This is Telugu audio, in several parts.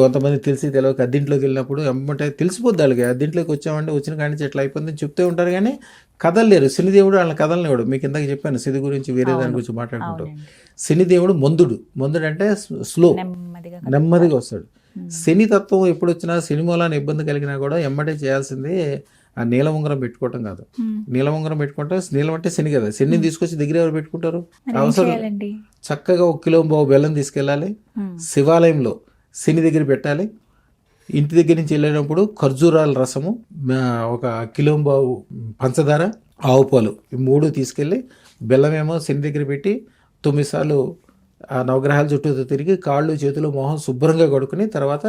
కొంతమంది తెలిసి తెలియక అద్దింట్లోకి వెళ్ళినప్పుడు ఎమ్మటే తెలిసిపోద్ది వాళ్ళకి, అద్దింట్లోకి వచ్చామంటే వచ్చిన కాడి నుంచి ఎట్లా అయిపోతుందని చెప్తూ ఉంటారు కానీ కదలలేరు. శనిదేవుడు వాళ్ళని కదలనివాడు. మీకు ఇందాక చెప్పాను శని గురించి, వేరే దాని గురించి మాట్లాడుకుంటాం. శనిదేవుడు మందుడు అంటే స్లో, నెమ్మదిగా వస్తాడు. శని తత్వం ఎప్పుడు వచ్చినా, శని మూలాన్ని ఇబ్బంది కలిగినా కూడా ఎమ్మటే చేయాల్సింది ఆ నీల ఉంగరం పెట్టుకోవటం కాదు. నీల ఉంగరం పెట్టుకుంటే, నీలం అంటే శని కదా, శనిని తీసుకొచ్చి దగ్గర ఎవరు పెట్టుకుంటారు? అవసరం చక్కగా 1 కిలో బెల్లం తీసుకెళ్ళాలి, శివాలయంలో శని దగ్గర పెట్టాలి. ఇంటి దగ్గర నుంచి వెళ్ళేటప్పుడు ఖర్జూరాల రసము, 1 కిలో పంచదార, ఆవు పాలు, ఈ 3 తీసుకెళ్ళి బెల్లమేమో శని దగ్గర పెట్టి 9 సార్లు ఆ నవగ్రహాల చుట్టూ తిరిగి కాళ్ళు చేతులు మొహం శుభ్రంగా కడుక్కుని తర్వాత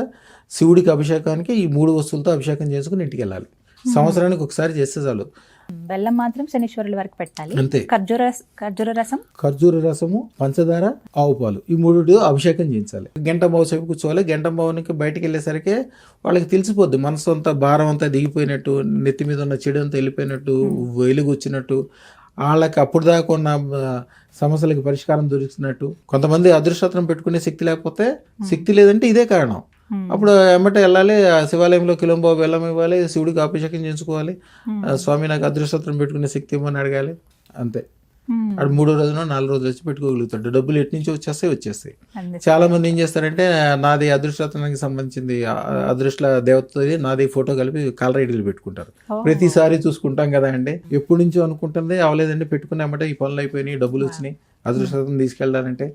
శివుడికి అభిషేకానికి ఈ 3 వస్తువులతో అభిషేకం చేసుకుని ఇంటికి వెళ్ళాలి. సంవత్సరానికి ఒకసారి చేస్తే చాలు. బెల్లం మాత్రం శనీశ్వరుల వరకు పెట్టాలి. అంతే. ఖర్జూర రసము, పంచదార, ఆవు పాలు, ఈ 3 అభిషేకం చేయించాలి. గంట సేపు కూర్చోవాలి. గంట బావునికి బయటకు వెళ్ళేసరికి వాళ్ళకి తెలిసిపోద్ది, మనసు అంతా భారం అంతా దిగిపోయినట్టు, నెత్తి మీద ఉన్న చెడు అంతా వెళ్ళిపోయినట్టు, వెలుగు వచ్చినట్టు, వాళ్ళకి అప్పుడు దాకా ఉన్న సమస్యలకి పరిష్కారం దొరుకుతున్నట్టు. కొంతమంది అదృష్టం పెట్టుకునే శక్తి లేకపోతే, శక్తి లేదంటే ఇదే కారణం. అప్పుడు ఎమ్మటే వెళ్ళాలి, శివాలయంలో కిలోంబావు బెల్లం ఇవ్వాలి, శివుడికి అభిషేకం చేసుకోవాలి, స్వామి నాకు అదృష్టం పెట్టుకునే శక్తి ఇవ్వమని అడగాలి. అంతే. అటు 3 రోజులు 4 రోజులు వచ్చి పెట్టుకోగలుగుతాడు. డబ్బులు ఎటు నుంచి వచ్చేస్తాయి. చాలా మంది ఏం చేస్తారంటే, నాది అదృష్టానికి సంబంధించింది, అదృష్ట దేవతది నాది ఫోటో కలిపి కాలర్ ఐడీలు పెట్టుకుంటారు. ప్రతిసారి చూసుకుంటాం కదా అండి, ఎప్పటి నుంచో అనుకుంటుంది, అవలేదండి, పెట్టుకున్నామంటే ఈ పనులు అయిపోయినాయి, డబ్బులు వచ్చినాయి, అదృష్టం తీసుకెళ్ళాలంటే